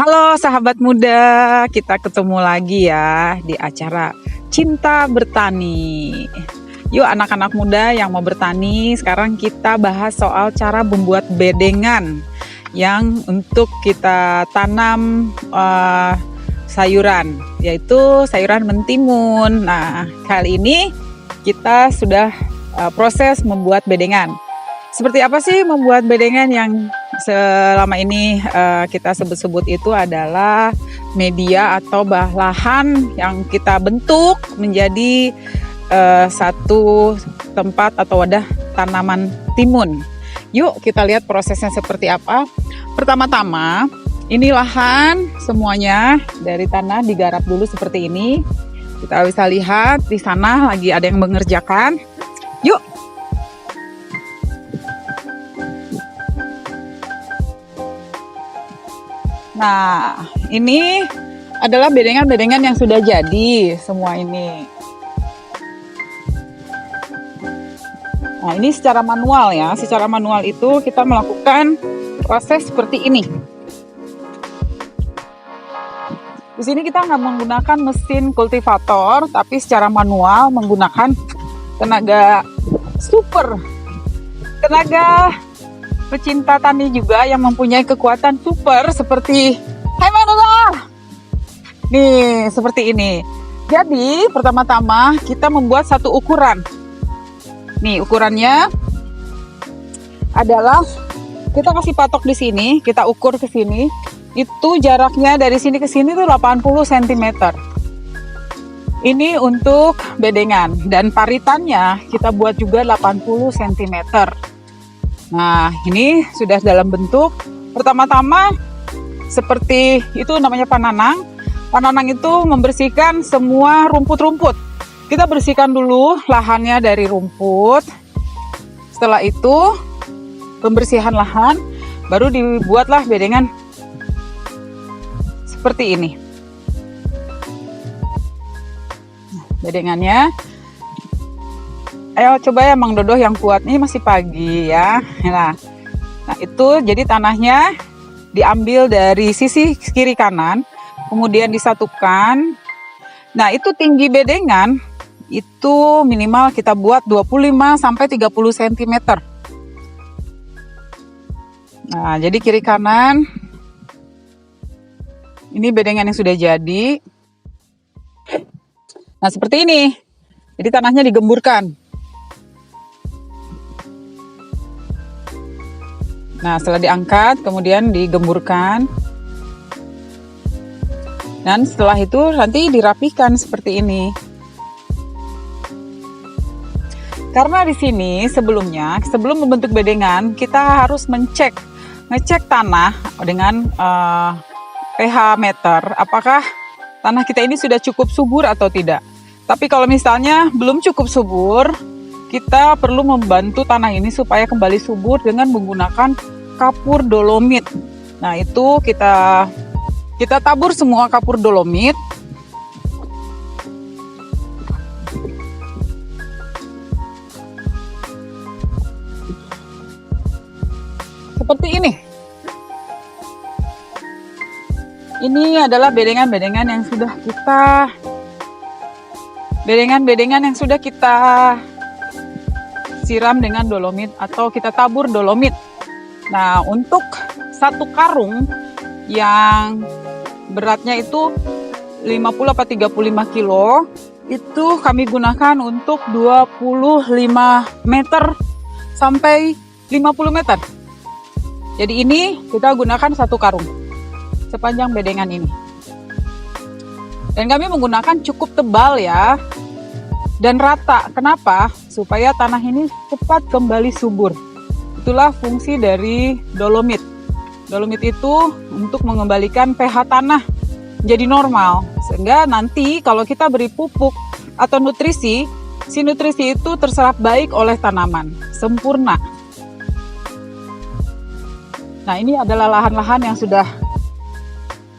Halo sahabat muda, kita ketemu lagi ya di acara Cinta Bertani. Yuk anak-anak muda yang mau bertani, sekarang kita bahas soal cara membuat bedengan yang untuk kita tanam sayuran, yaitu sayuran mentimun. Nah, kali ini kita sudah proses membuat bedengan. Seperti apa sih membuat bedengan yang selama ini kita sebut-sebut itu adalah media atau bahan yang kita bentuk menjadi satu tempat atau wadah tanaman timun. Yuk kita lihat prosesnya seperti apa. Pertama-tama ini lahan semuanya dari tanah digarap dulu seperti ini. Kita bisa lihat di sana lagi ada yang mengerjakan. Yuk. Nah, ini adalah bedengan-bedengan yang sudah jadi semua ini. Nah, ini secara manual ya. Secara manual itu kita melakukan proses seperti ini. Di sini kita nggak menggunakan mesin kultivator, tapi secara manual menggunakan tenaga super. Tenaga pecinta tani juga yang mempunyai kekuatan super seperti nih, seperti ini. Jadi pertama-tama kita membuat satu ukuran. Nih ukurannya adalah kita kasih patok di sini, kita ukur ke sini. Itu jaraknya dari sini ke sini tuh 80 cm. Ini untuk bedengan dan paritannya kita buat juga 80 cm. Nah, ini sudah dalam bentuk. Pertama-tama seperti itu namanya pananang. Pananang itu membersihkan semua rumput-rumput. Kita bersihkan dulu lahannya dari rumput. Setelah itu, pembersihan lahan, baru dibuatlah bedengan seperti ini. Nah, bedengannya. Ayo coba ya Mang Dodo yang kuat, nih masih pagi ya. Nah itu jadi tanahnya diambil dari sisi kiri kanan, kemudian disatukan. Nah itu tinggi bedengan itu minimal kita buat 25 sampai 30 cm. Nah jadi kiri kanan. Ini bedengan yang sudah jadi. Nah seperti ini. Jadi tanahnya digemburkan. Nah, setelah diangkat, kemudian digemburkan. Dan setelah itu nanti dirapikan seperti ini. Karena di sini sebelum membentuk bedengan, kita harus ngecek tanah dengan pH meter. Apakah tanah kita ini sudah cukup subur atau tidak. Tapi kalau misalnya belum cukup subur, kita perlu membantu tanah ini supaya kembali subur dengan menggunakan kapur dolomit. Nah, itu kita tabur semua kapur dolomit. Seperti ini. Ini adalah bedengan-bedengan yang sudah kita siram dengan dolomit atau kita tabur dolomit. Nah, untuk satu karung yang beratnya itu 50 atau 35 kilo, itu kami gunakan untuk 25 meter sampai 50 meter. Jadi ini kita gunakan satu karung sepanjang bedengan ini. Dan kami menggunakan cukup tebal ya. Dan rata. Kenapa? Supaya tanah ini cepat kembali subur. Itulah fungsi dari dolomit. Dolomit itu untuk mengembalikan pH tanah menjadi normal. Sehingga nanti kalau kita beri pupuk atau nutrisi, si nutrisi itu terserap baik oleh tanaman. Sempurna. Nah, ini adalah lahan-lahan yang sudah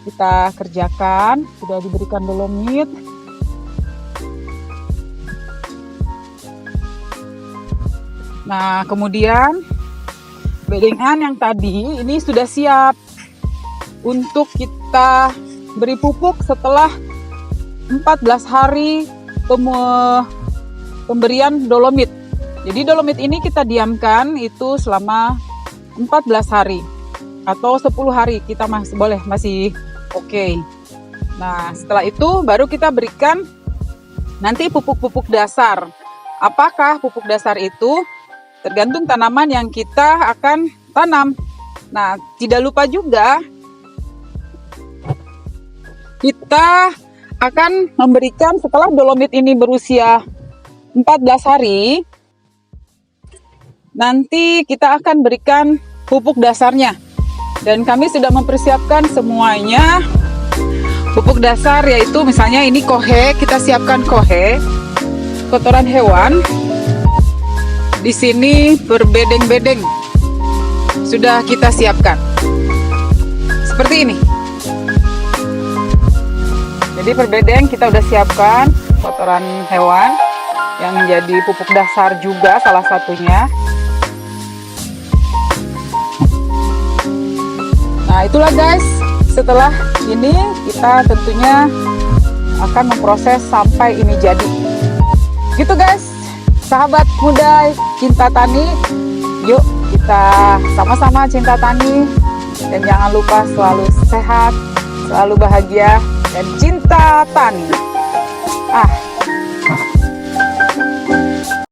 kita kerjakan. Sudah diberikan dolomit. Nah, kemudian bedengan yang tadi ini sudah siap. untuk kita beri pupuk setelah 14 hari pemberian dolomit. Jadi dolomit ini kita diamkan itu selama 14 hari atau 10 hari kita masih oke. Nah, setelah itu baru kita berikan nanti pupuk-pupuk dasar. Apakah pupuk dasar itu? Tergantung tanaman yang kita akan tanam. Nah, tidak lupa juga kita akan memberikan setelah dolomit ini berusia 14 hari, nanti kita akan berikan pupuk dasarnya. Dan kami sudah mempersiapkan semuanya. Pupuk dasar yaitu misalnya ini kohe, kita siapkan kohe, kotoran hewan. Di sini berbedeng-bedeng sudah kita siapkan. Seperti ini. Jadi berbedeng kita udah siapkan kotoran hewan yang menjadi pupuk dasar juga salah satunya. Nah, itulah guys, setelah ini kita tentunya akan memproses sampai ini jadi. Gitu guys, sahabat muda cinta tani, yuk kita sama-sama cinta tani, dan jangan lupa selalu sehat, selalu bahagia, dan cinta tani.